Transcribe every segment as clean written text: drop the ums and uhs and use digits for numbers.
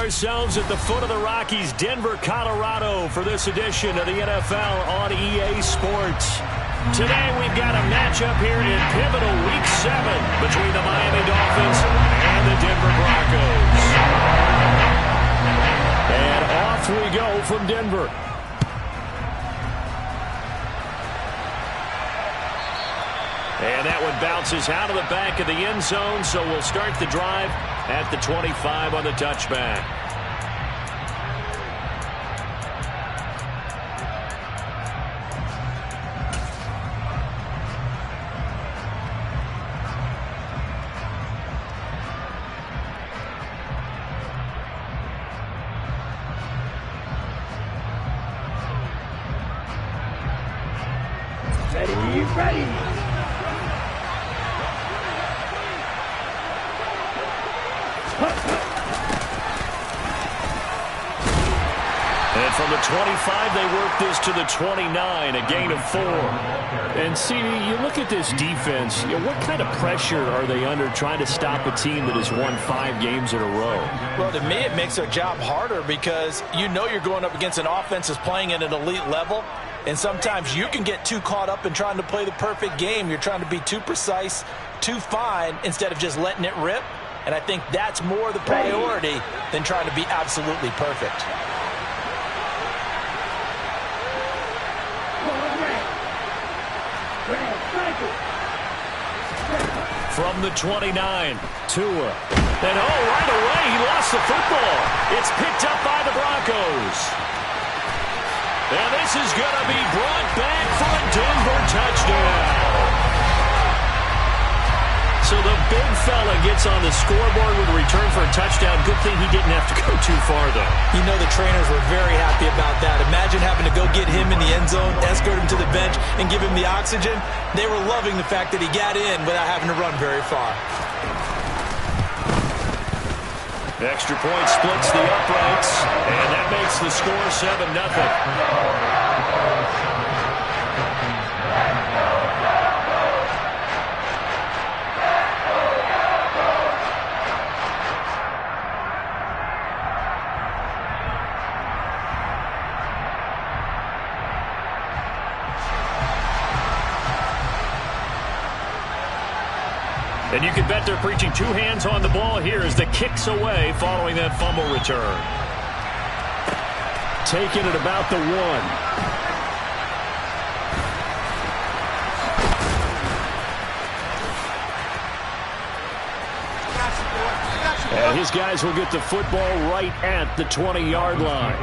ourselves at the foot of the Rockies, Denver, Colorado, for this edition of the NFL on EA Sports. Today we've got a matchup here in pivotal Week 7 between the Miami Dolphins and the Denver Broncos. And off we go from Denver. And that one bounces out of the back of the end zone, so we'll start the drive at the 25 on the touchback. Ready. And from the 25, they work this to the 29, a gain of 4. And, CD, you look at this defense, what kind of pressure are they under trying to stop a team that has won 5 games in a row? Well, to me, it makes their job harder because you know you're going up against an offense that's playing at an elite level, and sometimes you can get too caught up in trying to play the perfect game. You're trying to be too precise, too fine, instead of just letting it rip. And I think that's more the priority than trying to be absolutely perfect. From the 29, Tua. And right away, he lost the football. It's picked up by the Broncos. And this is going to be brought back for a Denver touchdown. So the big fella gets on the scoreboard with a return for a touchdown. Good thing he didn't have to go too far, though. You know the trainers were very happy about that. Imagine having to go get him in the end zone, escort him to the bench, and give him the oxygen. They were loving the fact that he got in without having to run very far. Extra point splits the uprights, and that makes the score 7-0. And you can bet they're preaching 2 hands on the ball here as the kick's away following that fumble return. Taking it about the 1. And his guys will get the football right at the 20-yard line.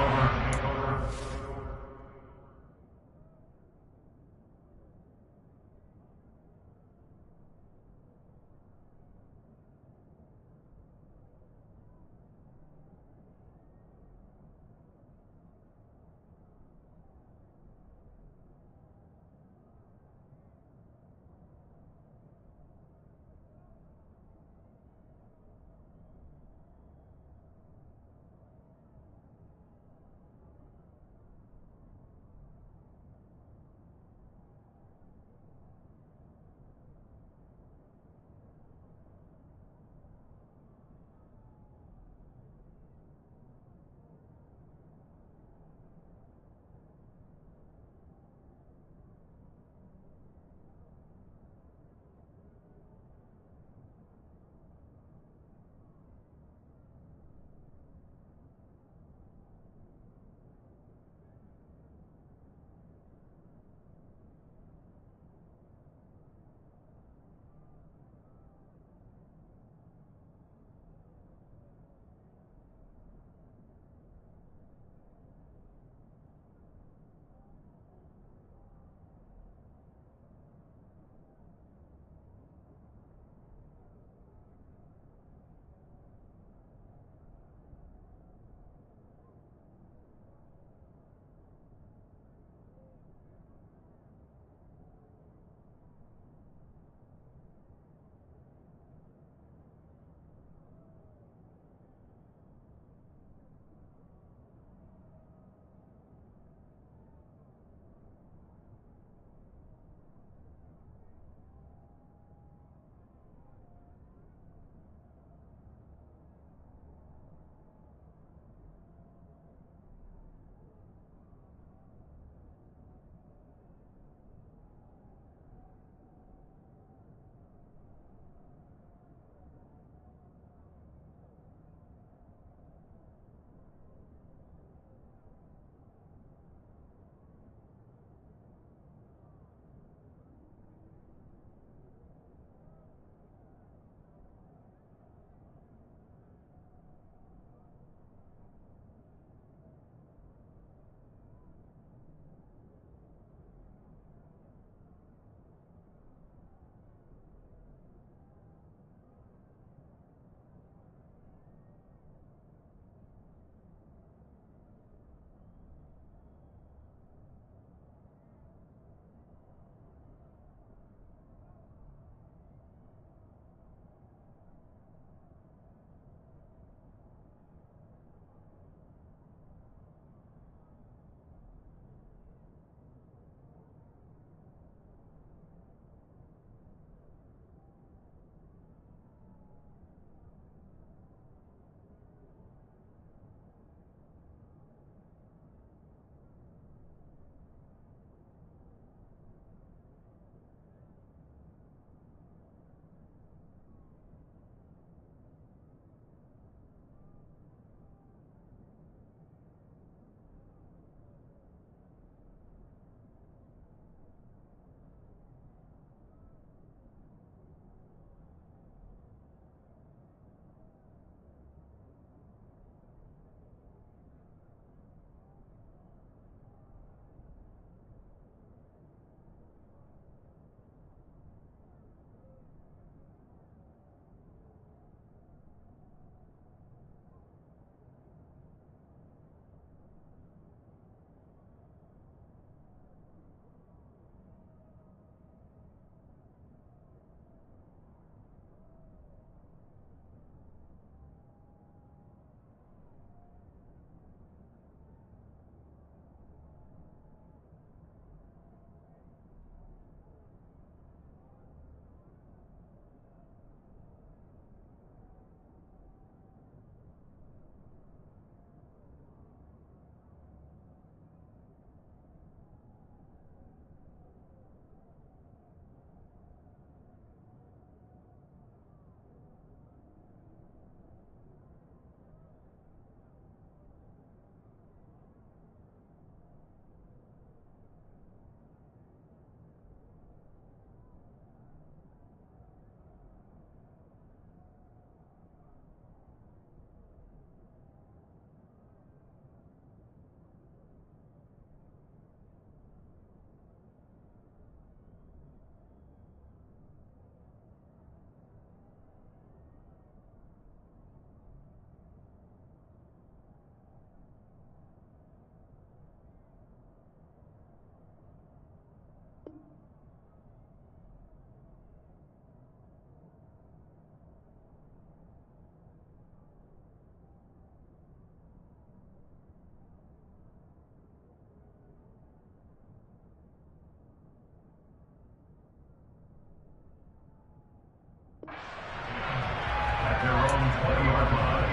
At their own 20-yard line.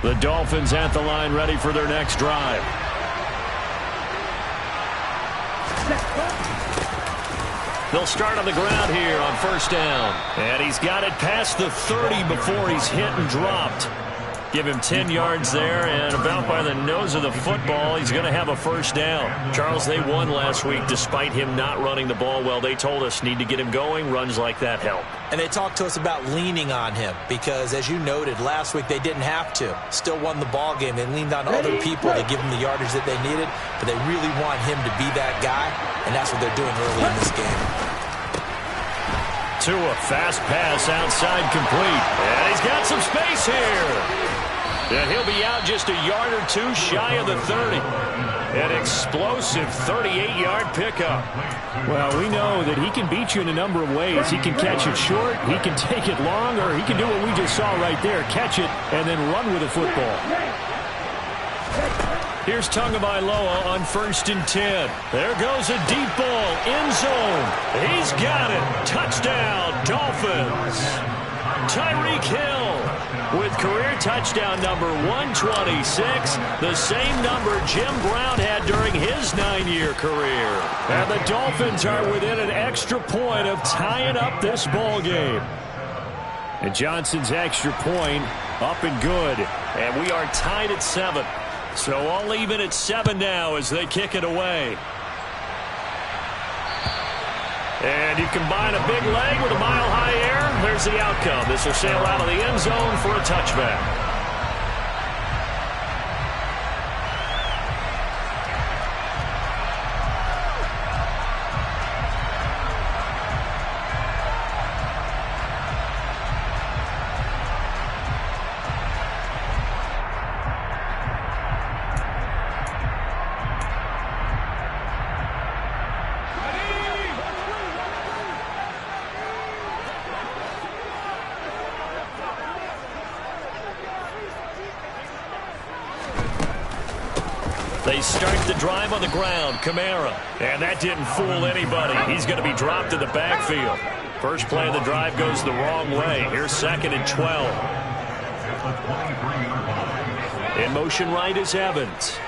The Dolphins at the line, ready for their next drive. They'll start on the ground here on first down. And he's got it past the 30 before he's hit and dropped. Give him 10 yards there, and about by the nose of the football, he's going to have a first down. Charles, they won last week despite him not running the ball well. They told us need to get him going. Runs like that help. And they talked to us about leaning on him because, as you noted, last week they didn't have to. Still won the ball game. They leaned on other people to give him the yardage that they needed, but they really want him to be that guy, and that's what they're doing early in this game. To a fast pass outside complete. And he's got some space here. And he'll be out just a yard or two shy of the 30. An explosive 38-yard pickup. Well, we know that he can beat you in a number of ways. He can catch it short, he can take it long, or he can do what we just saw right there, catch it and then run with the football. Here's Tagovailoa on 1st and 10. There goes a deep ball, end zone. He's got it. Touchdown, Dolphins. Tyreek Hill with career touchdown number 126, the same number Jim Brown had during his 9-year career. And the Dolphins are within an extra point of tying up this ball game. And Johnson's extra point up and good. And we are tied at 7. So all even at 7 now as they kick it away. And you combine a big leg with a mile-high air. There's the outcome. This will sail out of the end zone for a touchback. They start the drive on the ground. Kamara. And that didn't fool anybody. He's going to be dropped in the backfield. First play of the drive goes the wrong way. Here's 2nd and 12. In motion right is Evans.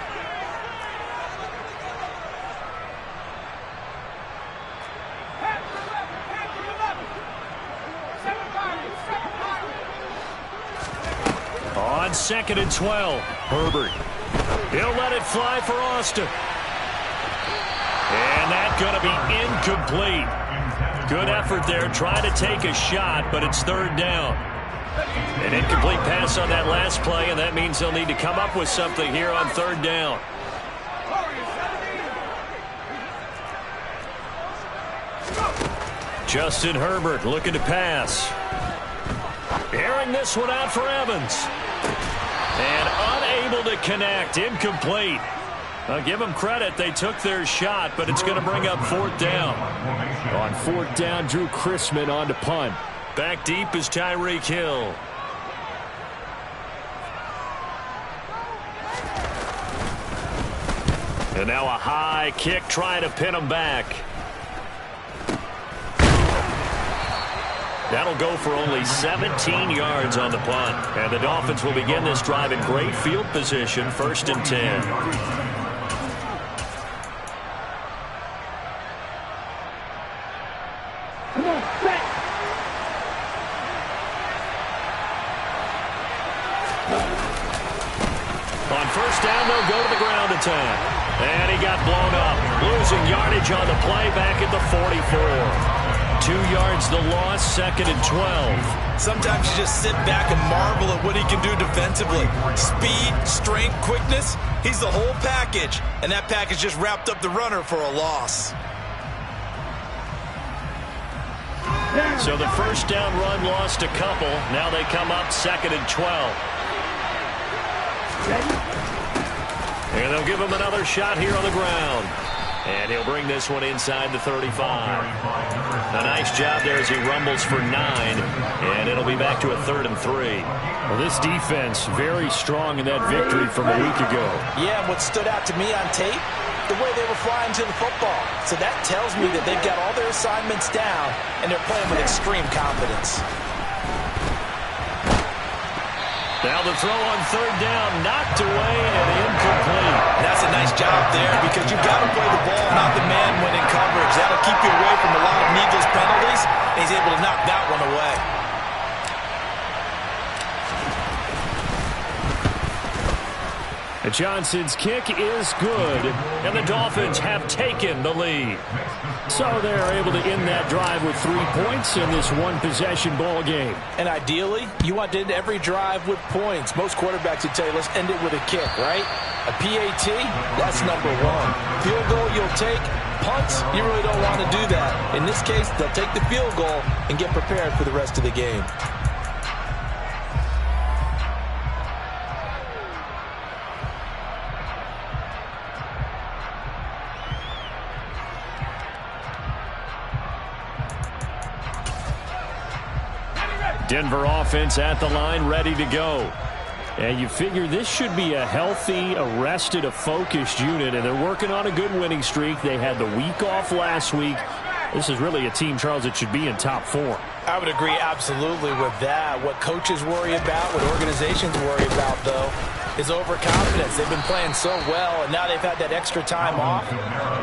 On 2nd and 12. Herbert. He'll let it fly for Austin. And that's going to be incomplete. Good effort there, trying to take a shot, but it's 3rd down. An incomplete pass on that last play, and that means they'll need to come up with something here on 3rd down. Justin Herbert looking to pass. Airing this one out for Evans. And unable to connect. Incomplete. I'll give them credit. They took their shot, but it's going to bring up 4th down. On 4th down, Drew Chrisman on to punt. Back deep is Tyreek Hill. And now a high kick trying to pin him back. That'll go for only 17 yards on the punt. And the Dolphins will begin this drive in great field position, 1st and 10. On 1st down, they'll go to the ground attack. And he got blown up. Losing yardage on the play back at the 44. 2 yards the loss, 2nd and 12. Sometimes you just sit back and marvel at what he can do defensively. Speed, strength, quickness, he's the whole package. And that package just wrapped up the runner for a loss. So the 1st down run lost a couple. Now they come up 2nd and 12. And they'll give him another shot here on the ground. And he'll bring this one inside the 35. A nice job there as he rumbles for 9. And it'll be back to a 3rd and 3. Well, this defense very strong in that victory from a week ago. Yeah, what stood out to me on tape, the way they were flying to the football. So that tells me that they've got all their assignments down, and they're playing with extreme confidence. Now the throw on 3rd down, knocked away and incomplete. That's a nice job there because you've got to play the ball, not the man when in coverage. That'll keep you away from a lot of needless penalties, and he's able to knock that one away. And Johnson's kick is good, and the Dolphins have taken the lead. So they're able to end that drive with 3 points in this one-possession ball game. And ideally, you want to end every drive with points. Most quarterbacks would tell you, let's end it with a kick, right? A PAT, that's number 1. Field goal you'll take. Punts, you really don't want to do that. In this case, they'll take the field goal and get prepared for the rest of the game. Denver offense at the line, ready to go. And you figure this should be a healthy, arrested, a focused unit, and they're working on a good winning streak. They had the week off last week. This is really a team, Charles, that should be in top 4. I would agree absolutely with that. What coaches worry about, what organizations worry about, though, is overconfidence. They've been playing so well, and now they've had that extra time off.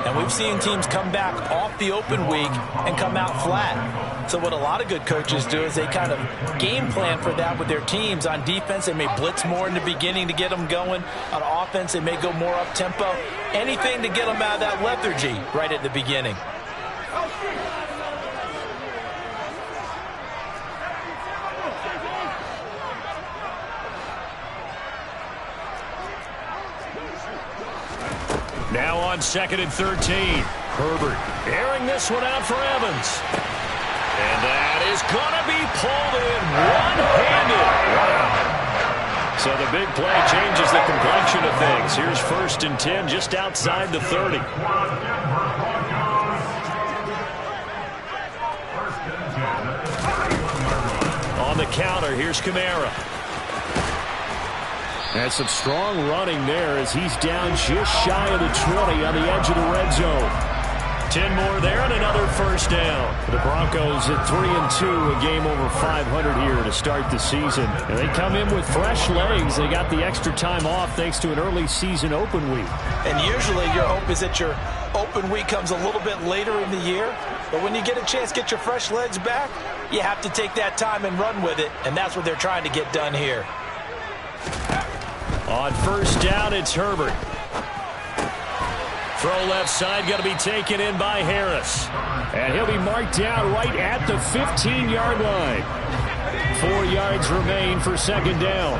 And we've seen teams come back off the open week and come out flat. So what a lot of good coaches do is they kind of game plan for that with their teams. On defense, they may blitz more in the beginning to get them going. On offense, they may go more up-tempo. Anything to get them out of that lethargy right at the beginning. Now on 2nd and 13. Herbert airing this one out for Evans. And that is going to be pulled in one-handed. Wow. So the big play changes the complexion of things. Here's 1st and 10 just outside the 30. On the counter, here's Kamara. That's some strong running there as he's down just shy of the 20 on the edge of the red zone. 10 more there and another 1st down. The Broncos at 3-2, a game over 500 here to start the season. And they come in with fresh legs. They got the extra time off thanks to an early season open week. And usually your hope is that your open week comes a little bit later in the year. But when you get a chance to get your fresh legs back, you have to take that time and run with it. And that's what they're trying to get done here. On 1st down, it's Herbert. Throw left side, going to be taken in by Harris. And he'll be marked down right at the 15-yard line. 4 yards remain for 2nd down.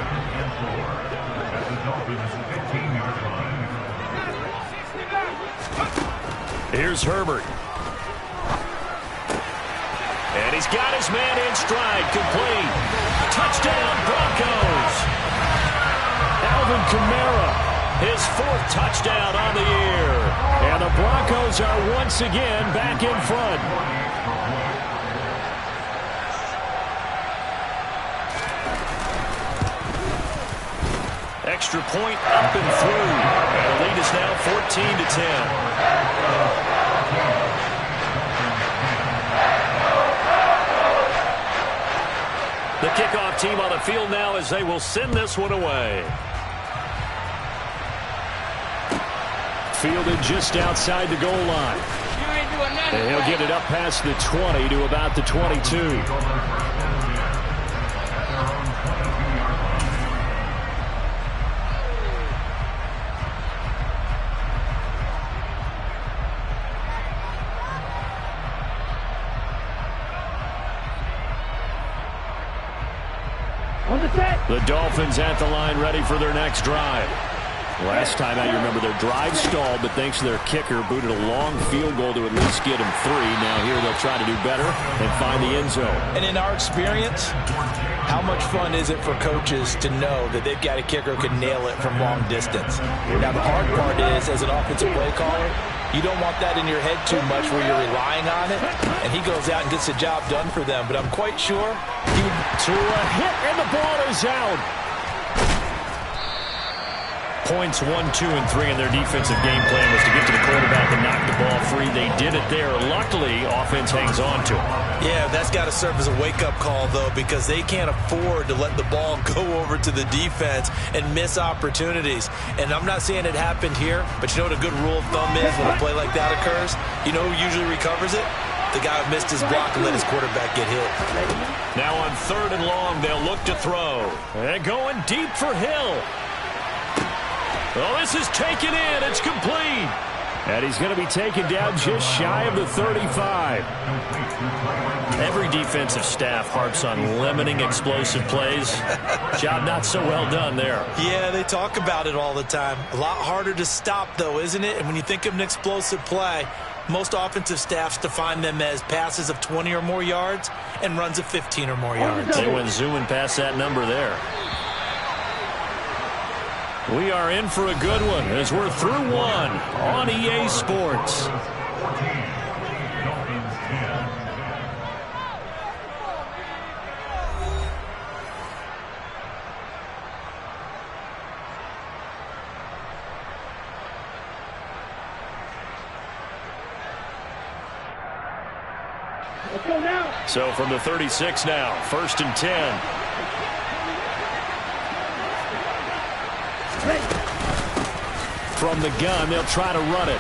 Here's Herbert. And he's got his man in stride, complete. Touchdown, Broncos. Alvin Kamara. His 4th touchdown on the year. And the Broncos are once again back in front. Extra point up and through. And the lead is now 14-10. The kickoff team on the field now as they will send this one away. Fielded just outside the goal line. And he'll get it up past the 20 to about the 22. The Dolphins at the line ready for their next drive. Last time out, you remember their drive stalled, but thanks to their kicker, booted a long field goal to at least get them 3. Now here they'll try to do better and find the end zone. And in our experience, how much fun is it for coaches to know that they've got a kicker who can nail it from long distance? Now, the hard part is, as an offensive play caller, you don't want that in your head too much where you're relying on it, and he goes out and gets the job done for them. But I'm quite sure he would... To a hit, and the ball is out. Points 1, 2, and 3 in their defensive game plan was to get to the quarterback and knock the ball free. They did it there. Luckily, offense hangs on to it. Yeah, that's got to serve as a wake-up call, though, because they can't afford to let the ball go over to the defense and miss opportunities. And I'm not saying it happened here, but you know what a good rule of thumb is when a play like that occurs? You know who usually recovers it? The guy who missed his block and let his quarterback get hit. Now on 3rd and long, they'll look to throw. And going deep for Hill. Well, this is taken in. It's complete. And he's going to be taken down just shy of the 35. Every defensive staff harps on limiting explosive plays. Job not so well done there. Yeah, they talk about it all the time. A lot harder to stop, though, isn't it? And when you think of an explosive play, most offensive staffs define them as passes of 20 or more yards and runs of 15 or more yards. They went zooming past that number there. We are in for a good one as we're through one on EA Sports. So from the 36 now, 1st and 10. From the gun, they'll try to run it.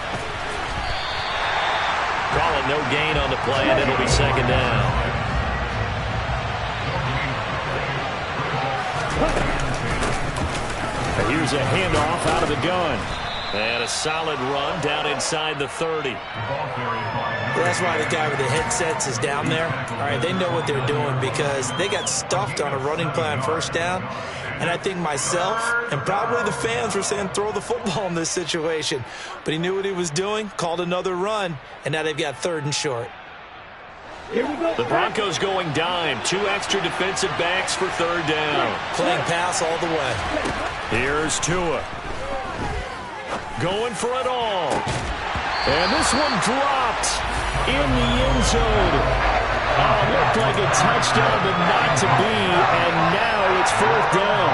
Call it no gain on the play, and it'll be 2nd down. Here's a handoff out of the gun. And a solid run down inside the 30. That's why the guy with the headsets is down there. All right, they know what they're doing because they got stuffed on a running play on 1st down. And I think myself and probably the fans were saying throw the football in this situation. But he knew what he was doing, called another run, and now they've got 3rd and short. The Broncos going dime. 2 extra defensive backs for 3rd down. Playing pass all the way. Here's Tua. Going for it all. And this one dropped in the end zone. Looked like a touchdown, but not to be. And now it's 4th down.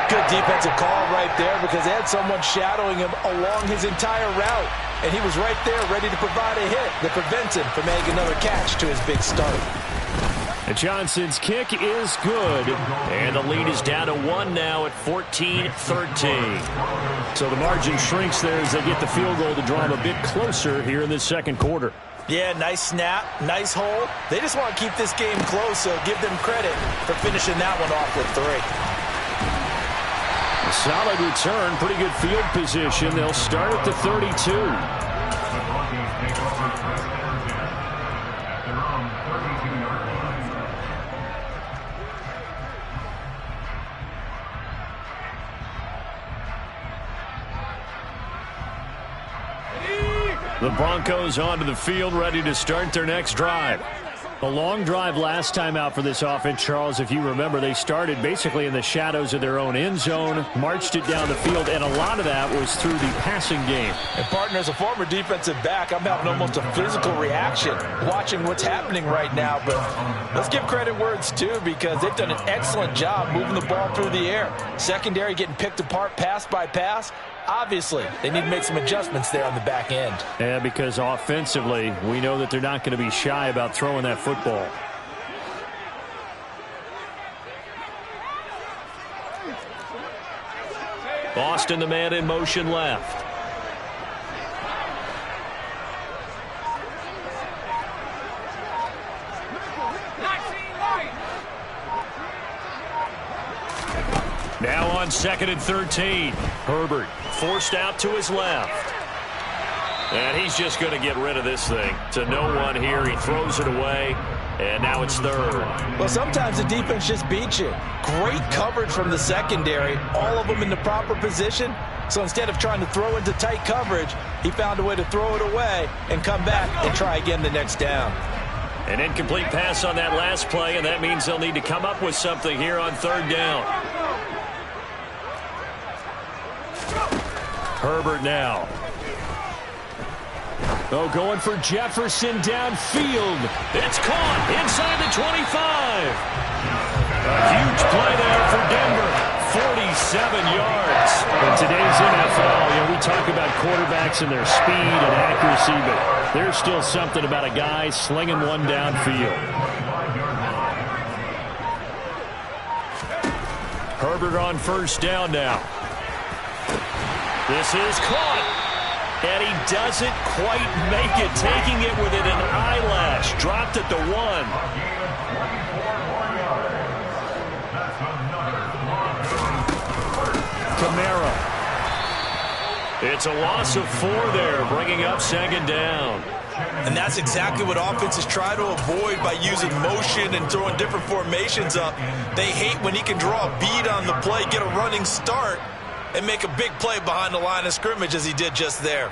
Good defensive call right there because they had someone shadowing him along his entire route. And he was right there ready to provide a hit that prevents him from making another catch to his big start. And Johnson's kick is good. And the lead is down to 1 now at 14-13. So the margin shrinks there as they get the field goal to draw them a bit closer here in this 2nd quarter. Yeah, nice snap, nice hole. They just want to keep this game close, so give them credit for finishing that one off with 3. A solid return, pretty good field position. They'll start at the 32. The Broncos onto the field, ready to start their next drive. A long drive last time out for this offense, Charles. If you remember, they started basically in the shadows of their own end zone, marched it down the field, and a lot of that was through the passing game. And, partner, as a former defensive back, I'm having almost a physical reaction watching what's happening right now. But let's give credit where it's due because they've done an excellent job moving the ball through the air. Secondary getting picked apart pass by pass. Obviously, they need to make some adjustments there on the back end. Yeah, because offensively, we know that they're not going to be shy about throwing that football. Boston, the man in motion left. Now on 2nd and 13. Herbert forced out to his left. And he's just going to get rid of this thing. To no one here. He throws it away. And now it's 3rd. Well, sometimes the defense just beats you. Great coverage from the secondary. All of them in the proper position. So instead of trying to throw into tight coverage, he found a way to throw it away and come back and try again the next down. An incomplete pass on that last play, and that means they'll need to come up with something here on third down. Herbert now. Oh, going for Jefferson downfield. It's caught inside the 25. A huge play there for Denver. 47 yards. In today's NFL, we talk about quarterbacks and their speed and accuracy, but there's still something about a guy slinging one downfield. Herbert on first down now. This is caught. And he doesn't quite make it, taking it within an eyelash. Dropped at the 1. Kamara. It's a loss of 4 there, bringing up second down. And that's exactly what offenses try to avoid by using motion and throwing different formations up. They hate when he can draw a bead on the play, get a running start, and make a big play behind the line of scrimmage as he did just there.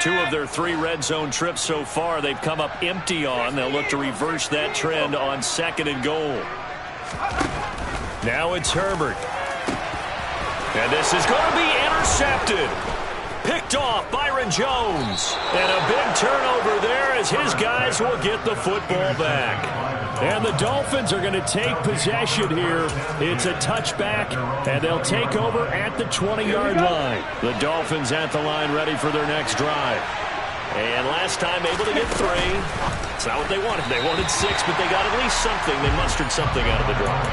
Two of their 3 red zone trips so far, they've come up empty on. They'll look to reverse that trend on second and goal. Now it's Herbert. And this is going to be intercepted. Picked off Byron Jones. And a big turnover there as his guys will get the football back. And the Dolphins are going to take possession here. It's a touchback, and they'll take over at the 20-yard line. The Dolphins at the line ready for their next drive. And last time able to get 3. It's not what they wanted. They wanted 6, but they got at least something. They mustered something out of the drive.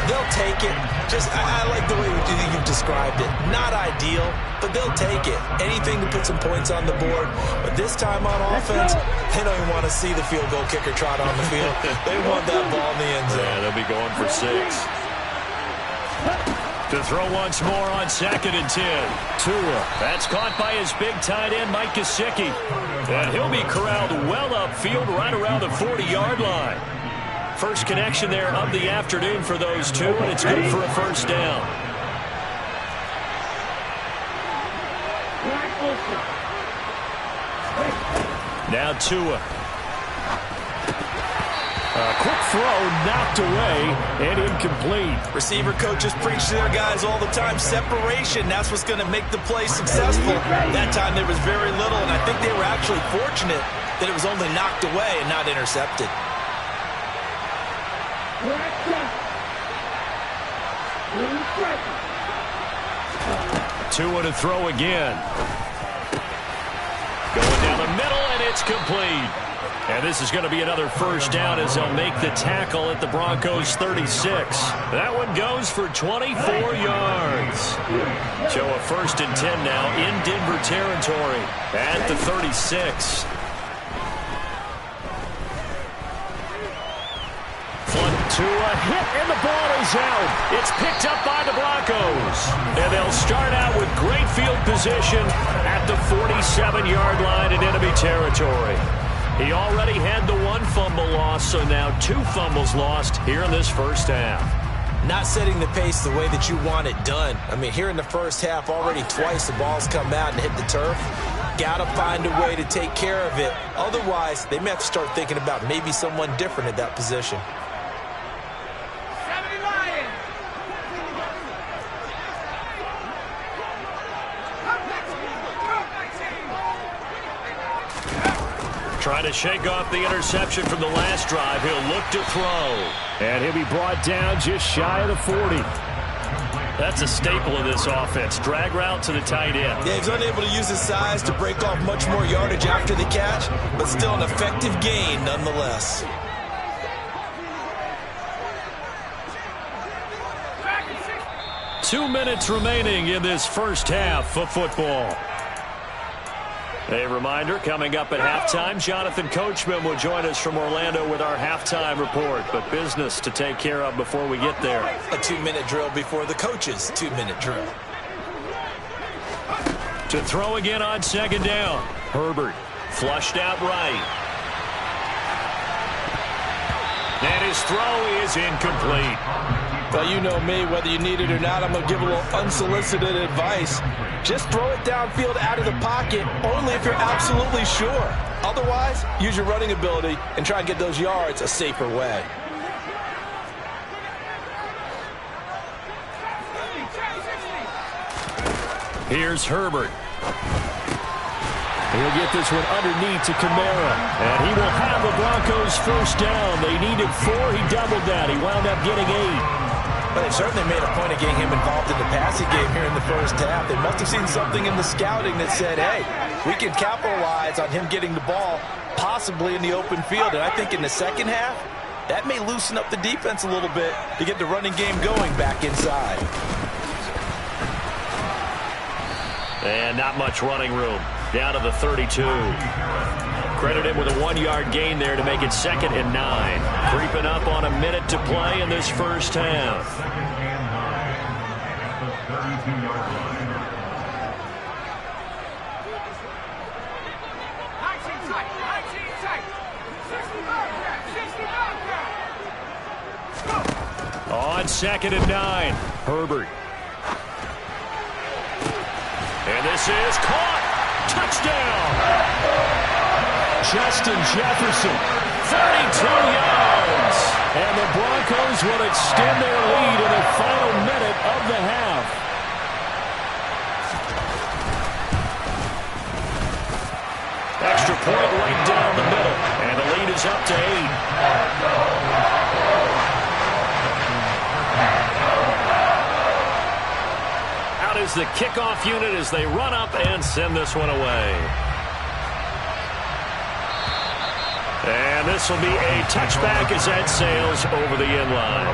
They'll take it. I like the way you've described it. Not ideal, but they'll take it. Anything to put some points on the board. But this time on offense, they don't even want to see the field goal kicker trot on the field. They want that ball in the end zone. Yeah, they'll be going for 6. To throw once more on second and 10. Tua. That's caught by his big tight end, Mike Gesicki. And he'll be corralled well upfield right around the 40-yard line. First connection there of the afternoon for those two, and it's good for a first down. Now Tua. A quick throw knocked away and incomplete. Receiver coaches preach to their guys all the time. Separation, that's what's going to make the play successful. That time there was very little, and I think they were actually fortunate that it was only knocked away and not intercepted. Tua to throw again. Going down the middle, and it's complete. And this is going to be another first down as they'll make the tackle at the Broncos 36. That one goes for 24 yards. So a first and 10 now in Denver territory at the 36. To a hit, and the ball is out. It's picked up by the Broncos. And they'll start out with great field position at the 47-yard line in enemy territory. He already had the 1 fumble loss, so now 2 fumbles lost here in this first half. Not setting the pace the way that you want it done. I mean, here in the first half, already twice the ball's come out and hit the turf. Got to find a way to take care of it. Otherwise, they may have to start thinking about maybe someone different at that position. Trying to shake off the interception from the last drive. He'll look to throw. And he'll be brought down just shy of the 40. That's a staple of this offense. Drag route to the tight end. Yeah, he's unable to use his size to break off much more yardage after the catch, but still an effective gain nonetheless. Two minutes remaining in this first half of football. A reminder, coming up at halftime, Jonathan Coachman will join us from Orlando with our halftime report, but business to take care of before we get there. A 2-minute drill before the coach's 2-minute drill. To throw again on second down. Herbert flushed out right. And his throw is incomplete. Well, you know me, whether you need it or not, I'm going to give a little unsolicited advice. Just throw it downfield out of the pocket, only if you're absolutely sure. Otherwise, use your running ability and try and get those yards a safer way. Here's Herbert. He'll get this one underneath to Kamara. And he will have the Broncos first down. They needed 4. He doubled that. He wound up getting 8. But they certainly made a point of getting him involved in the passing game here in the first half. They must have seen something in the scouting that said, hey, we can capitalize on him getting the ball, possibly in the open field. And I think in the second half, that may loosen up the defense a little bit to get the running game going back inside. And not much running room. Down to the 32. Credited with a 1-yard gain there to make it 2nd and 9. Creeping up on a minute to play in this first half. On 2nd and 9. Herbert. And this is caught. Touchdown. Justin Jefferson, 32 yards. And the Broncos will extend their lead in the final minute of the half. Extra point right down the middle. And the lead is up to 8. Out is the kickoff unit as they run up and send this one away. And this will be a touchback as that sails over the end line.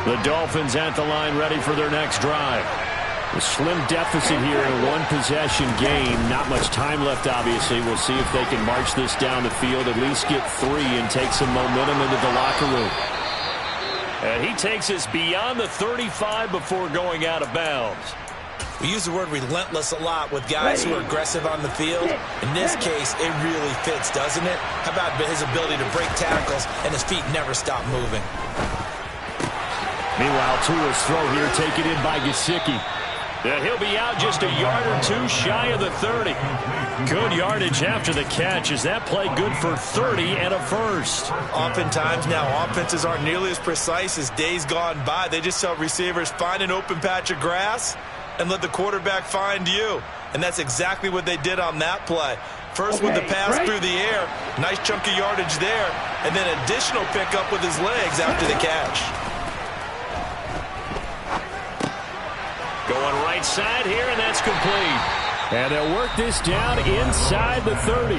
The Dolphins at the line ready for their next drive. A slim deficit here in a one-possession game. Not much time left, obviously. We'll see if they can march this down the field, at least get 3, and take some momentum into the locker room. And he takes us beyond the 35 before going out of bounds. We use the word relentless a lot with guys who are aggressive on the field. In this case, it really fits, doesn't it? How about his ability to break tackles and his feet never stop moving? Meanwhile, Tua's throw here taken in by Gesicki. Yeah, he'll be out just a yard or 2 shy of the 30. Good yardage after the catch. Is that play good for 30 and a first? Oftentimes now, offenses aren't nearly as precise as days gone by. They just tell receivers, find an open patch of grass and let the quarterback find you. And that's exactly what they did on that play. First with the pass through the air, nice chunk of yardage there, and then additional pickup with his legs after the catch. Going right side here, and that's complete. And they'll work this down inside the 30.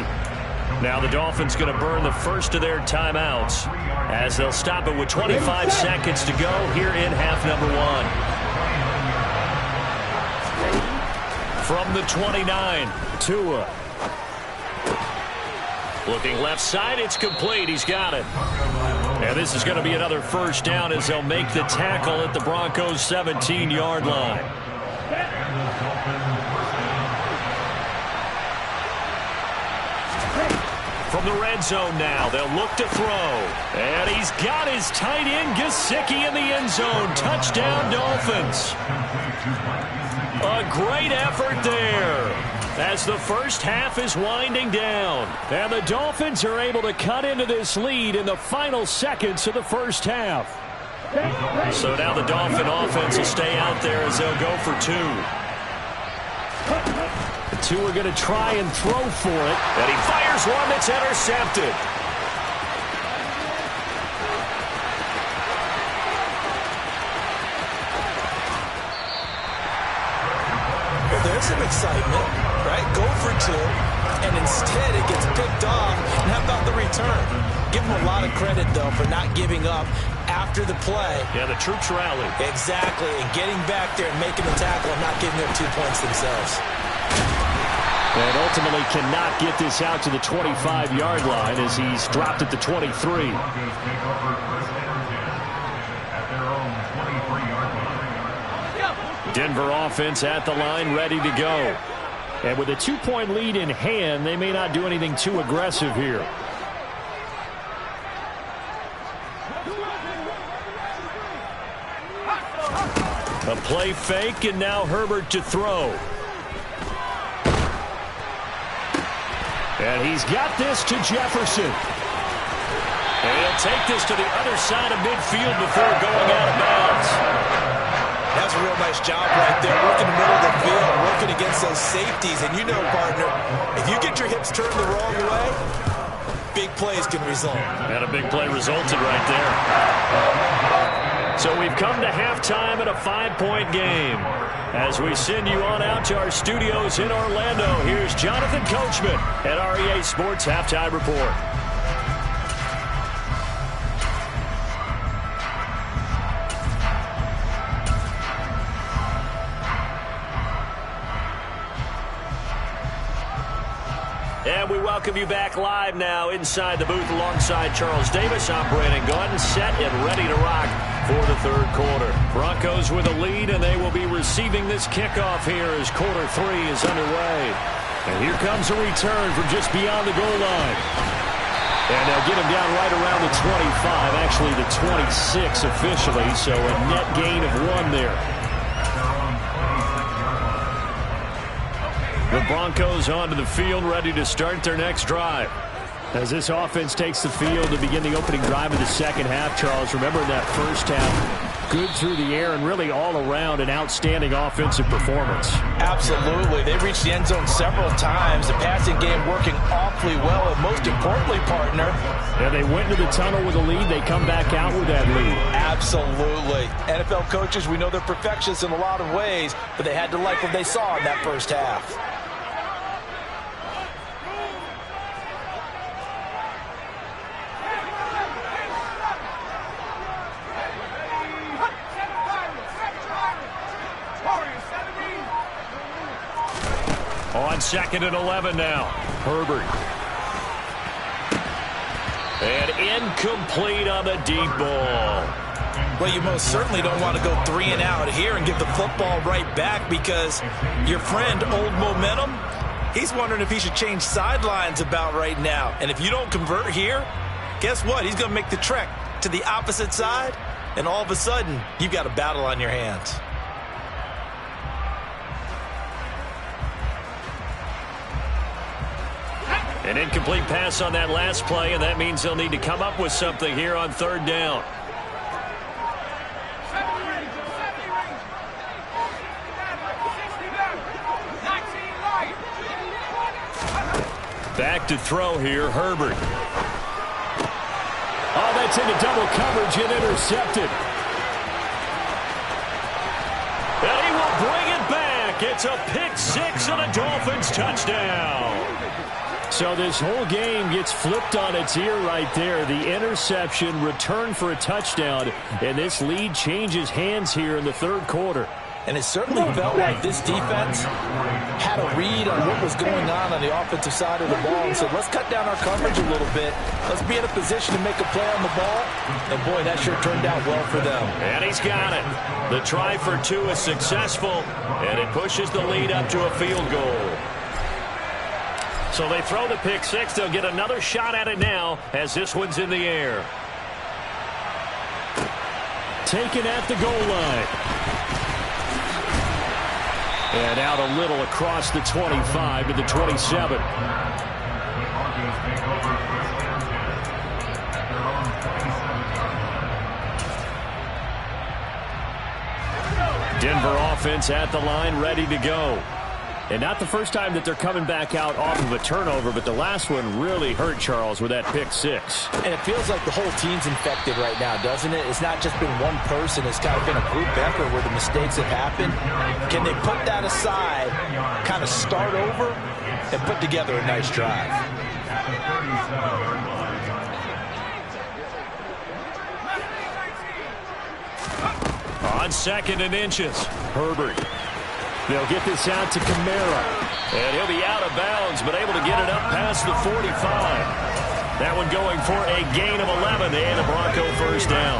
Now the Dolphins going to burn the first of their timeouts as they'll stop it with 25 seconds to go here in half number 1. From the 29, Tua. Looking left side, it's complete. He's got it. And this is going to be another first down as they'll make the tackle at the Broncos' 17-yard line. From the red zone now, they'll look to throw. And he's got his tight end, Gesicki, in the end zone. Touchdown, Dolphins. A great effort there as the first half is winding down. And the Dolphins are able to cut into this lead in the final seconds of the first half. So now the Dolphin offense will stay out there as they'll go for 2. The 2 are going to try and throw for it. And he fires one that's intercepted. Well, there's some excitement, right? Go for 2, and instead it gets picked off. And how about the return? Give him a lot of credit, though, for not giving up after the play. Yeah, the troops rallied. Exactly, and getting back there and making the tackle and not giving up 2 points themselves. And ultimately cannot get this out to the 25-yard line as he's dropped at the 23. Denver offense at the line, ready to go. And with a 2-point lead in hand, they may not do anything too aggressive here. A play fake, and now Herbert to throw. And he's got this to Jefferson. And he'll take this to the other side of midfield before going out of bounds. That's a real nice job right there. Working the middle of the field, working against those safeties. And you know, partner, if you get your hips turned the wrong way, big plays can result. And a big play resulted right there. So we've come to halftime at a 5-point game. As we send you on out to our studios in Orlando, here's Jonathan Coachman at REA Sports Halftime Report. And we welcome you back live now inside the booth alongside Charles Davis. I'm Brandon Gordon, set and ready to rock for the third quarter. Broncos with a lead, and they will be receiving this kickoff here as quarter 3 is underway. And here comes a return from just beyond the goal line. And they'll get him down right around the 25, actually the 26 officially, so a net gain of 1 there. The Broncos onto the field, ready to start their next drive. As this offense takes the field to begin the opening drive of the second half, Charles, remember in that first half, good through the air and really all around an outstanding offensive performance. Absolutely. They reached the end zone several times. The passing game working awfully well, and most importantly, partner. Yeah, they went into the tunnel with a lead. They come back out with that lead. Absolutely. NFL coaches, we know they're perfectionists in a lot of ways, but they had to like what they saw in that first half. On 2nd and 11 now. Herbert. And incomplete on the deep ball. Well, you most certainly don't want to go 3 and out here and give the football right back, because your friend, Old Momentum, he's wondering if he should change sidelines about right now. And if you don't convert here, guess what? He's going to make the trek to the opposite side, and all of a sudden, you've got a battle on your hands. An incomplete pass on that last play, and that means they'll need to come up with something here on 3rd down. Back to throw here, Herbert. Oh, that's into double coverage and intercepted. And he will bring it back. It's a pick 6 and a Dolphins touchdown. So this whole game gets flipped on its ear right there. The interception, return for a touchdown, and this lead changes hands here in the 3rd quarter. And it certainly felt like this defense had a read on what was going on the offensive side of the ball and said, let's cut down our coverage a little bit. Let's be in a position to make a play on the ball. And, boy, that sure turned out well for them. And he's got it. The try for 2 is successful, and it pushes the lead up to a field goal. So they throw the pick 6. They'll get another shot at it now as this one's in the air. Taken at the goal line. And out a little across the 25 to the 27. Denver offense at the line, ready to go. And not the first time that they're coming back out off of a turnover, but the last one really hurt, Charles, with that pick 6. And it feels like the whole team's infected right now, doesn't it? It's not just been one person. It's kind of been a group effort where the mistakes have happened. Can they put that aside, kind of start over, and put together a nice drive? On 2nd and inches, Herbert. They'll get this out to Kamara. And he'll be out of bounds, but able to get it up past the 45. That one going for a gain of 11 and a Bronco first down.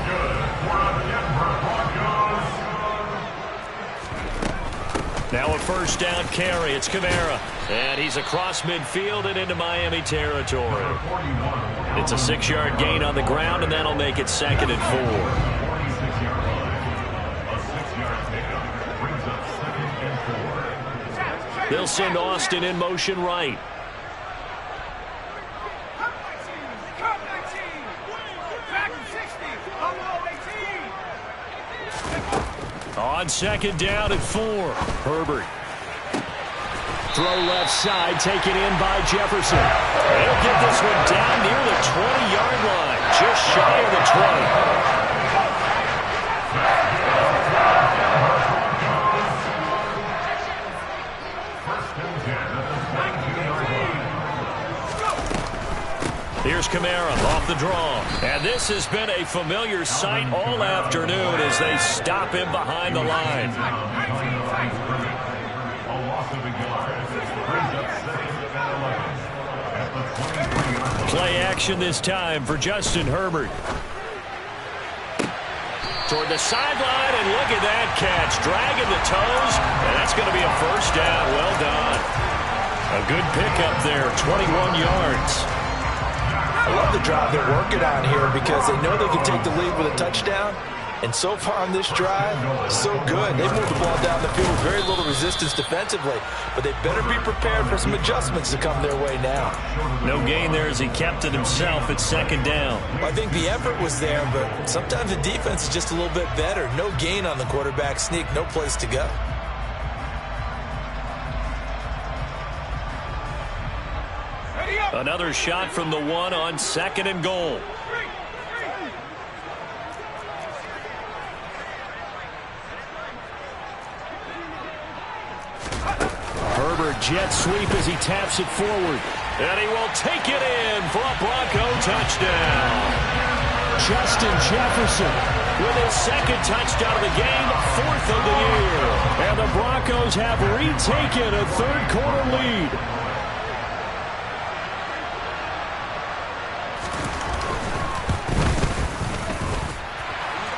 Now a first down carry. It's Kamara. And he's across midfield and into Miami territory. It's a 6-yard gain on the ground, and that'll make it 2nd and 4. 46-yard line. A 6-yard pickup brings up 2nd and 4. They'll send Austin in motion right. On 2nd down at 4. Herbert. Throw left side, taken in by Jefferson. They'll get this one down near the 20-yard line, just shy of the 20. Here's Kamara off the draw. And this has been a familiar sight all afternoon as they stop him behind the line. Play action this time for Justin Herbert. Toward the sideline, and look at that catch. Dragging the toes, and that's going to be a first down. Well done. A good pickup there, 21 yards. I love the drive they're working on here because they know they can take the lead with a touchdown. And so far on this drive, so good. They moved the ball down the field with very little resistance defensively. But they better be prepared for some adjustments to come their way now. No gain there as he kept it himself at 2nd down. Well, I think the effort was there, but sometimes the defense is just a little bit better. No gain on the quarterback sneak, no place to go. Another shot from the 1 on 2nd and goal. Herbert jet sweep as he taps it forward. And he will take it in for a Bronco touchdown. Justin Jefferson with his 2nd touchdown of the game, 4th of the year. And the Broncos have retaken a 3rd quarter lead.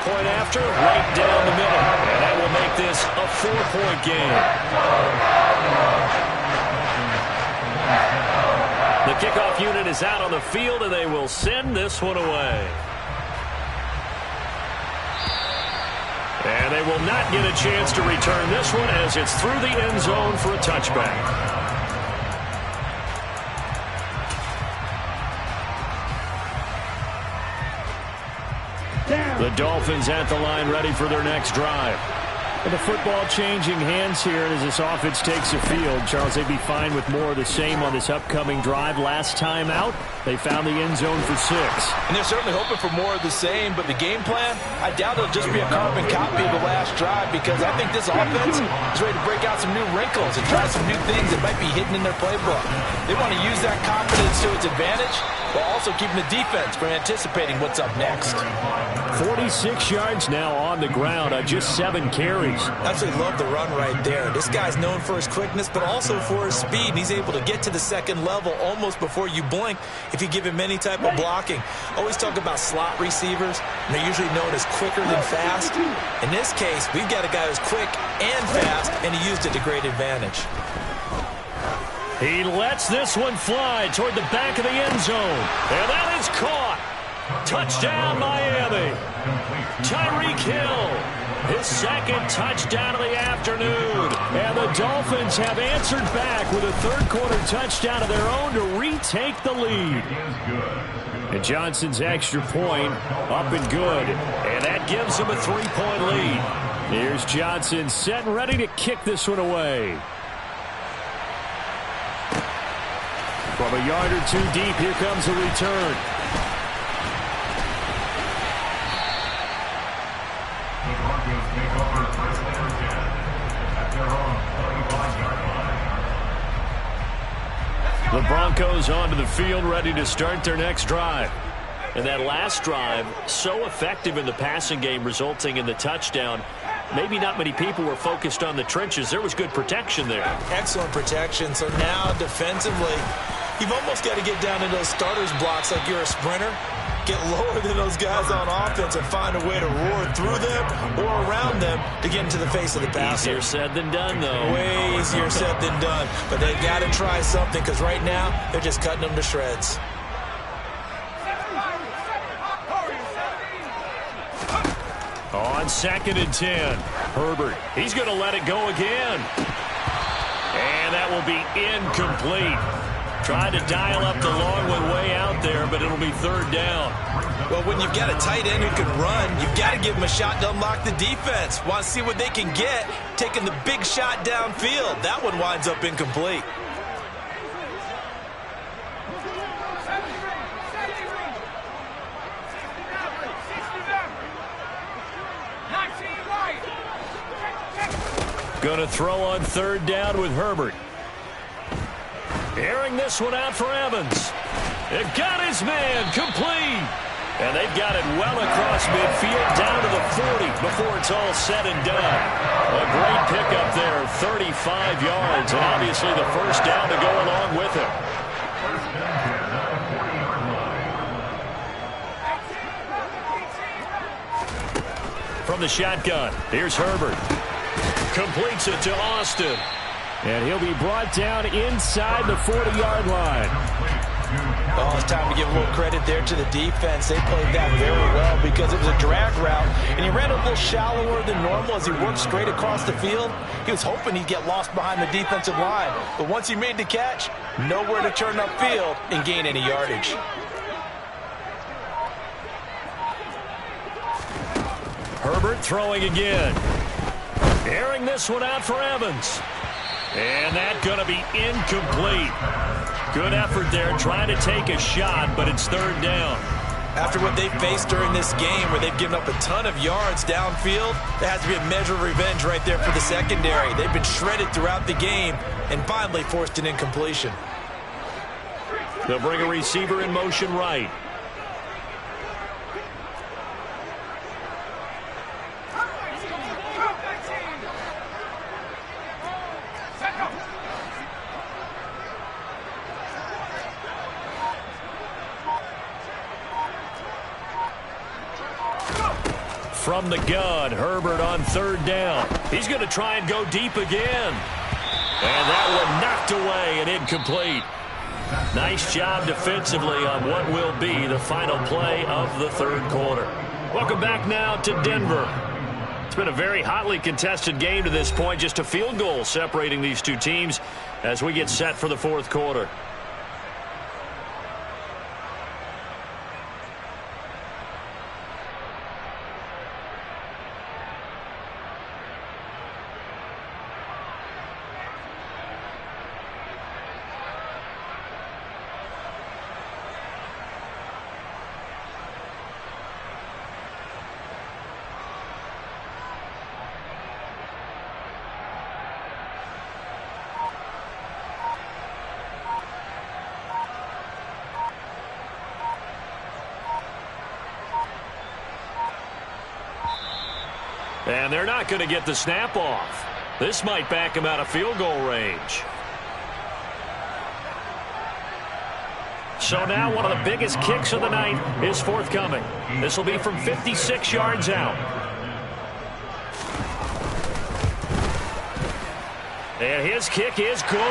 Point after, right down the middle. And that will make this a 4-point game. The kickoff unit is out on the field, and they will send this one away. And they will not get a chance to return this one as it's through the end zone for a touchback. The Dolphins at the line ready for their next drive. And the football changing hands here as this offense takes the field. Charles, they'd be fine with more of the same on this upcoming drive. Last time out, they found the end zone for 6. And they're certainly hoping for more of the same, but the game plan, I doubt it'll just be a carbon copy of the last drive because I think this offense is ready to break out some new wrinkles and try some new things that might be hidden in their playbook. They want to use that confidence to its advantage, while also keeping the defense from anticipating what's up next. 46 yards now on the ground on just 7 carries. I absolutely love the run right there. This guy's known for his quickness, but also for his speed. And he's able to get to the 2nd level almost before you blink if you give him any type of blocking. Always talk about slot receivers, and they're usually known as quicker than fast. In this case, we've got a guy who's quick and fast, and he used it to great advantage. He lets this one fly toward the back of the end zone. And that is caught. Touchdown, Miami. Tyreek Hill, his 2nd touchdown of the afternoon. And the Dolphins have answered back with a 3rd quarter touchdown of their own to retake the lead. And Johnson's extra point up and good. And that gives them a 3-point lead. Here's Johnson set and ready to kick this one away. From a yard or 2 deep, here comes the return. The Broncos take over 1st and 10 at their own 35-yard line. The Broncos onto the field, ready to start their next drive. And that last drive, so effective in the passing game, resulting in the touchdown. Maybe not many people were focused on the trenches. There was good protection there. Excellent protection. So now defensively, you've almost got to get down into those starters blocks like you're a sprinter get lower than those guys on offense and find a way to roar through them or around them to get into the face of the passer. Easier said than done, though. Way easier said than done. But they've got to try something because right now they're just cutting them to shreds. On 2nd and 10, Herbert. He's going to let it go again. And that will be incomplete. Tried to dial up the long one way out there, but it'll be 3rd down. Well, when you've got a tight end who can run, you've got to give him a shot to unlock the defense. Want to see what they can get, taking the big shot downfield. That one winds up incomplete. Going to throw on 3rd down with Herbert. Airing this one out for Evans. It got his man complete. And they've got it well across midfield down to the 40 before it's all said and done. A great pickup there, 35 yards, and obviously the 1st down to go along with it. From the shotgun, here's Herbert. Completes it to Austin. And he'll be brought down inside the 40-yard line. Oh, it's time to give a little credit there to the defense. They played that very well because it was a drag route, and he ran a little shallower than normal as he worked straight across the field. He was hoping he'd get lost behind the defensive line, but once he made the catch, nowhere to turn upfield and gain any yardage. Herbert throwing again. Airing this one out for Evans. And that's going to be incomplete. Good effort there trying to take a shot, but it's 3rd down. After what they faced during this game where they've given up a ton of yards downfield, there has to be a measure of revenge right there for the secondary. They've been shredded throughout the game and finally forced an incompletion. They'll bring a receiver in motion right. From the gun, Herbert on 3rd down. He's going to try and go deep again. And that one knocked away and incomplete. Nice job defensively on what will be the final play of the 3rd quarter. Welcome back now to Denver. It's been a very hotly contested game to this point. Just a field goal separating these two teams as we get set for the 4th quarter. And they're not going to get the snap off. This might back him out of field goal range. So now one of the biggest kicks of the night is forthcoming. This will be from 56 yards out. And his kick is good.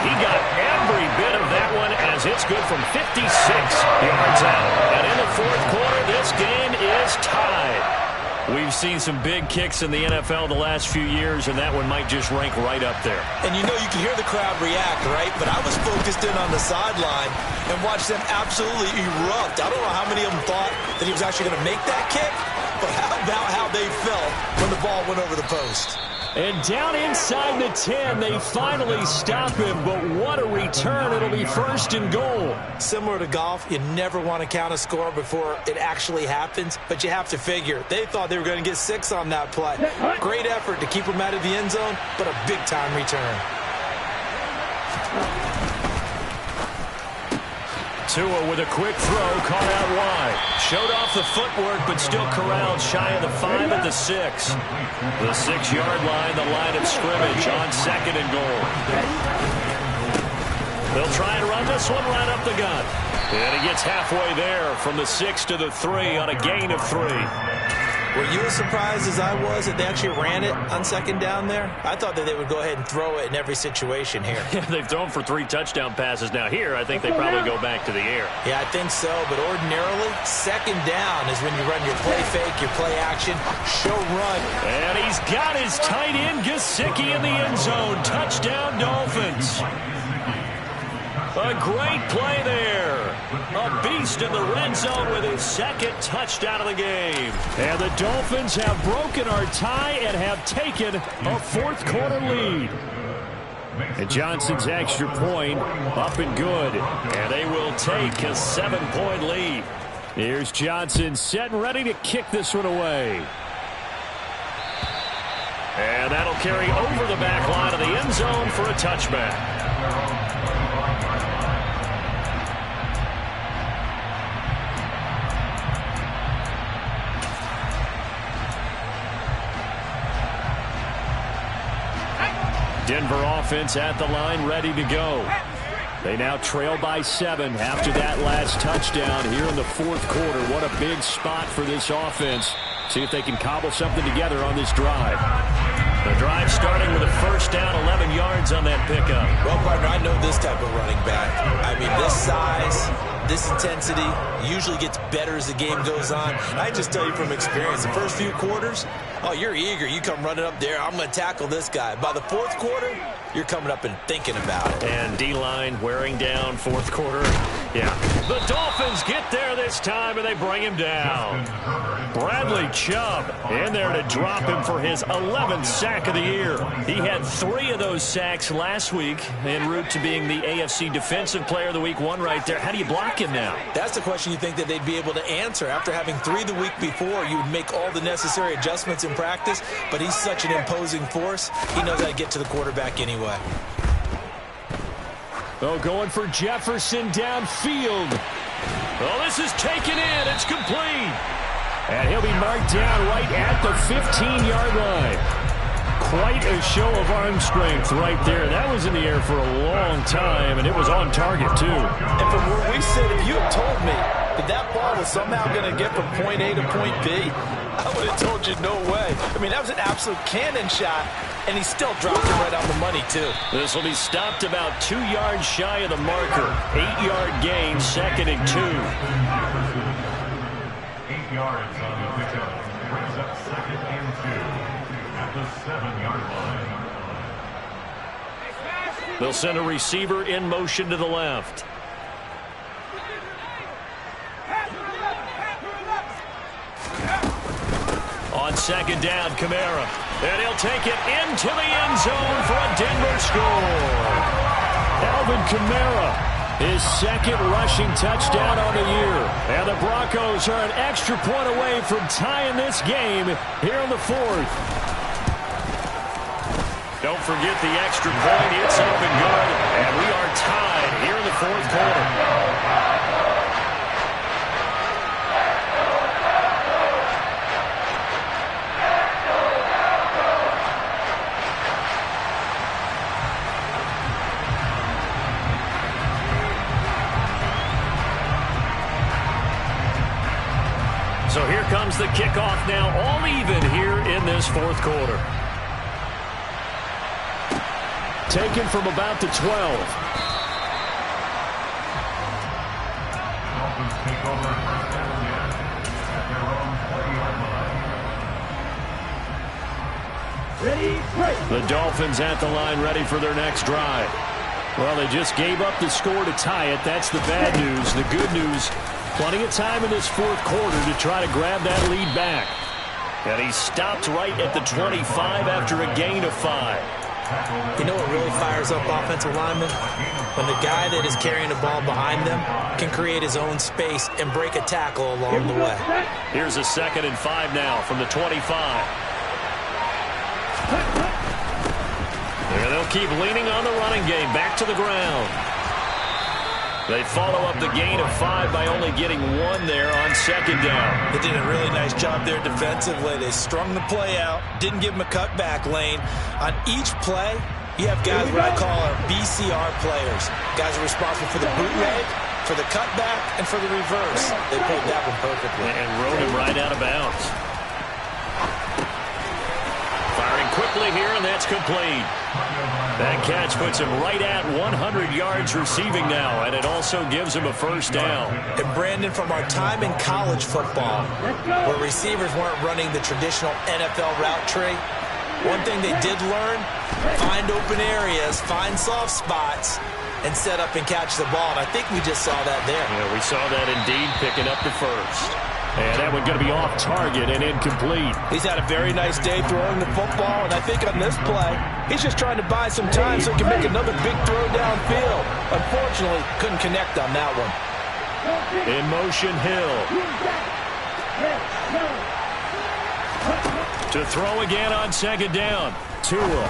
He got every bit of that one as it's good from 56 yards out. And in the 4th quarter, this game is tied. We've seen some big kicks in the NFL the last few years, and that one might just rank right up there. And you know you can hear the crowd react, right? But I was focused in on the sideline and watched them absolutely erupt. I don't know how many of them thought that he was actually going to make that kick, but how about how they felt when the ball went over the post? And down inside the 10, they finally stop him, but what a return. It'll be 1st and goal. Similar to golf, you never want to count a score before it actually happens, but you have to figure. They thought they were going to get 6 on that play. Great effort to keep them out of the end zone, but a big-time return. Tua with a quick throw, caught out wide. Showed off the footwork, but still corralled shy of the 5 at the 6. The 6-yard line, the line of scrimmage on 2nd and goal. They'll try and run this one right up the gut. And he gets halfway there from the 6 to the 3 on a gain of 3. Were you as surprised as I was that they actually ran it on second down there? I thought that they would go ahead and throw it in every situation here. Yeah, they've thrown for 3 touchdown passes. Now here, I think they probably go back to the air. Yeah, I think so, but ordinarily, second down is when you run your play fake, your play action, show run. And he's got his tight end, Gesicki, in the end zone. Touchdown, Dolphins. A great play there. A beast in the red zone with his second touchdown of the game. And the Dolphins have broken our tie and have taken a fourth-quarter lead. And Johnson's extra point up and good. And they will take a 7-point lead. Here's Johnson set and ready to kick this one away. And that'll carry over the back line of the end zone for a touchback. Denver offense at the line, ready to go. They now trail by 7 after that last touchdown here in the fourth quarter. What a big spot for this offense. See if they can cobble something together on this drive. The drive starting with a first down, 11 yards on that pickup. Well, partner, I know this type of running back. I mean, this size, this intensity usually gets better as the game goes on. I just tell you from experience, the first few quarters, oh, you're eager. You come running up there, I'm going to tackle this guy. By the fourth quarter, you're coming up and thinking about it. And D-line wearing down fourth quarter. Yeah. The Dolphins get there this time, and they bring him down. Bradley Chubb in there to drop him for his 11th sack of the year. He had 3 of those sacks last week en route to being the AFC Defensive Player of the Week 1 right there. How do you block him now? That's the question you think that they'd be able to answer. After having 3 the week before, you would make all the necessary adjustments in practice, but he's such an imposing force. He knows how to get to the quarterback anyway. Oh, going for Jefferson downfield. Oh, this is taken in. It's complete. And he'll be marked down right at the 15-yard line. Quite a show of arm strength right there. That was in the air for a long time, and it was on target, too. And from where we sit, if you had told me that that ball was somehow going to get from point A to point B, I would have told you no way. I mean, that was an absolute cannon shot, and he still dropped it right on the money, too. This will be stopped about 2 yards shy of the marker. 8-yard gain, 2nd and 2. 8 yards on the pickup. Brings up 2nd and 2 at the 7-yard line. They'll send a receiver in motion to the left. On 2nd down, Kamara. And he'll take it into the end zone for a Denver score. Alvin Kamara, his 2nd rushing touchdown on the year. And the Broncos are an extra point away from tying this game here in the 4th. Don't forget the extra point. It's up and good. And we are tied here in the 4th quarter. So here comes the kickoff now, all even here in this 4th quarter. Taken from about the 12. Dolphins take over first down again at their own 40-yard line. The Dolphins at the line, ready for their next drive. Well, they just gave up the score to tie it. That's the bad news. The good news, plenty of time in this 4th quarter to try to grab that lead back. And he stopped right at the 25 after a gain of 5. You know what really fires up offensive linemen? When the guy that is carrying the ball behind them can create his own space and break a tackle along the way. Here's a 2nd and 5 now from the 25. There they'll keep leaning on the running game. Back to the ground. They follow up the gain of 5 by only getting 1 there on 2nd down. They did a really nice job there defensively. They strung the play out, didn't give him a cutback lane. On each play, you have guys what I call our BCR players. Guys are responsible for the bootleg for the cutback and for the reverse. They played that one perfectly. And rode him right out of bounds. Firing quickly here, and that's complete. That catch puts him right at 100 yards receiving now, and it also gives him a first down. And Brandon, from our time in college football, where receivers weren't running the traditional NFL route tree, one thing they did learn, find open areas, find soft spots, and set up and catch the ball. And I think we just saw that there. Yeah, we saw that indeed, picking up the first. And that one's going to be off target and incomplete. He's had a very nice day throwing the football, and I think on this play, he's just trying to buy some time so he can make another big throw downfield. Unfortunately, couldn't connect on that one. In motion, Hill. To throw again on second down. Tua.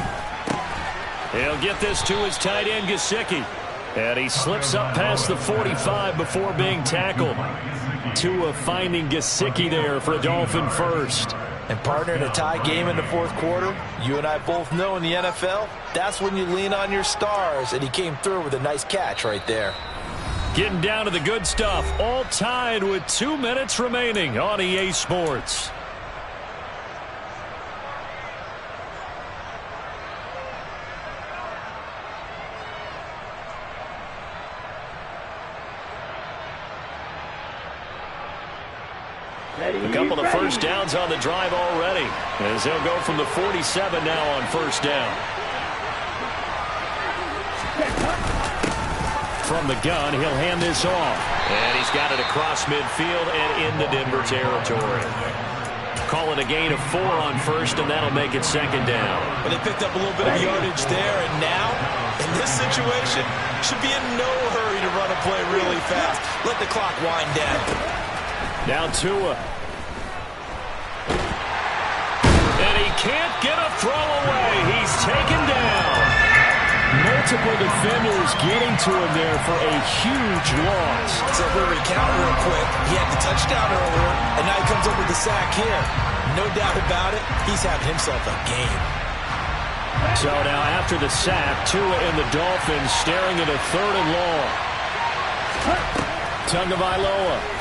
He'll get this to his tight end, Gesicki. And he slips up past the 45 before being tackled. Tua finding Gesicki there for a Dolphin first. And partner, in a tie game in the fourth quarter, you and I both know in the NFL, that's when you lean on your stars, and he came through with a nice catch right there. Getting down to the good stuff, all tied with 2 minutes remaining on EA Sports. A couple of first downs on the drive already, as they'll go from the 47 now on first down. From the gun, he'll hand this off. And he's got it across midfield and into Denver territory. Call it a gain of 4 on first, and that'll make it second down. Well, they picked up a little bit of yardage there, and now, in this situation, should be in no hurry to run a play really fast. Let the clock wind down. Now Tua. And he can't get a throw away. He's taken down. Multiple defenders getting to him there for a huge loss. So if we recount real quick, he had the touchdown earlier, and now he comes up with the sack here. No doubt about it, he's having himself a game. So now after the sack, Tua and the Dolphins staring at a third and long. Tagovailoa.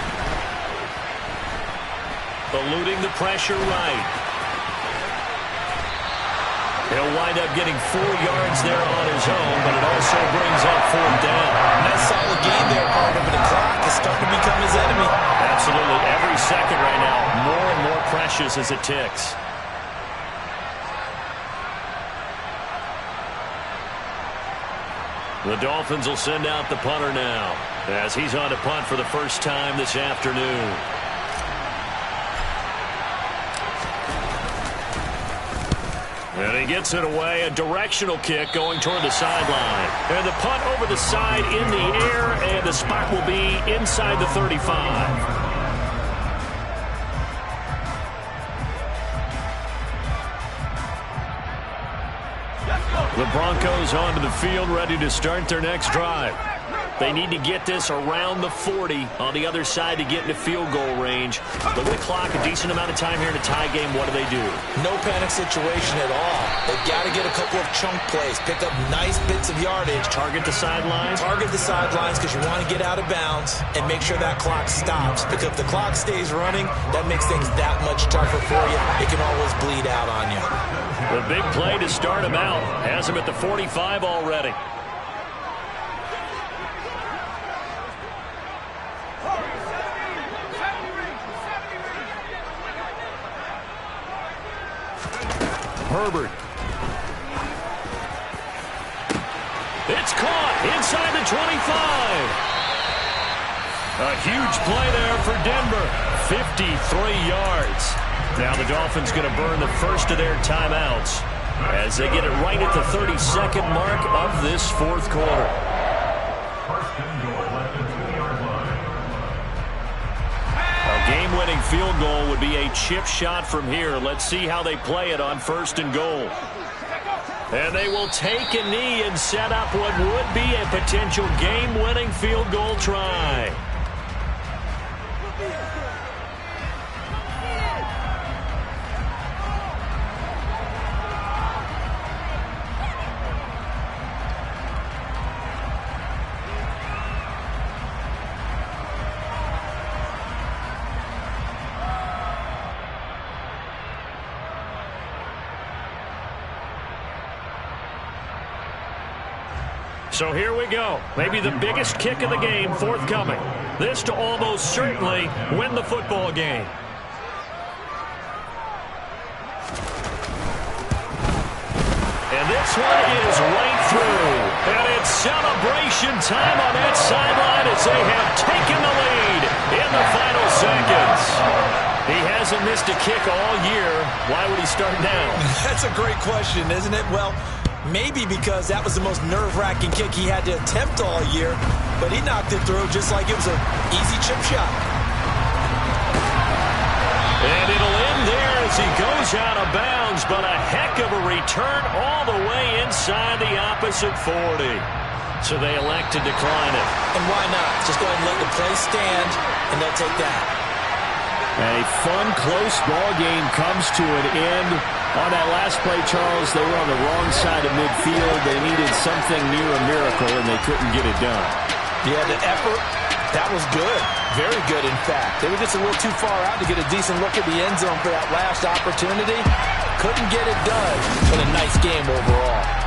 Eluding the pressure right. He'll wind up getting 4 yards there on his own, but it also brings up fourth down. Nice solid gain there, partner, but the clock is starting to become his enemy. Absolutely. Every second right now, more and more precious as it ticks. The Dolphins will send out the punter now, as he's on to punt for the first time this afternoon. And he gets it away, a directional kick going toward the sideline. And the punt over the side in the air, and the spot will be inside the 35. The Broncos onto the field, ready to start their next drive. They need to get this around the 40 on the other side to get into field goal range. Look at the clock, a decent amount of time here in a tie game. What do they do? No panic situation at all. They've got to get a couple of chunk plays, pick up nice bits of yardage. Target the sidelines? Target the sidelines because you want to get out of bounds and make sure that clock stops. Because if the clock stays running, that makes things that much tougher for you. It can always bleed out on you. The big play to start him out. Has him at the 45 already. Herbert. It's caught inside the 25. A huge play there for Denver. 53 yards. Now the Dolphins going to burn the first of their timeouts as they get it right at the 32nd mark of this fourth quarter. First and goal at the 2-yard line. A game-winning field goal would be a chip shot from here. Let's see how they play it on first and goal. And they will take a knee and set up what would be a potential game-winning field goal try. So here we go. Maybe the biggest kick of the game forthcoming. This to almost certainly win the football game. And this one is right through. And it's celebration time on that sideline as they have taken the lead in the final seconds. He hasn't missed a kick all year. Why would he start now? That's a great question, isn't it? Well, maybe because that was the most nerve-wracking kick he had to attempt all year, but he knocked it through just like it was an easy chip shot. And it'll end there as he goes out of bounds, but a heck of a return all the way inside the opposite 40. So they elect to decline it. And why not? Just go ahead and let the play stand, and they'll take that. A fun, close ball game comes to an end. On that last play, Charles, they were on the wrong side of midfield. They needed something near a miracle, and they couldn't get it done. Yeah, the effort, that was good. Very good, in fact. They were just a little too far out to get a decent look at the end zone for that last opportunity. Couldn't get it done, but a nice game overall.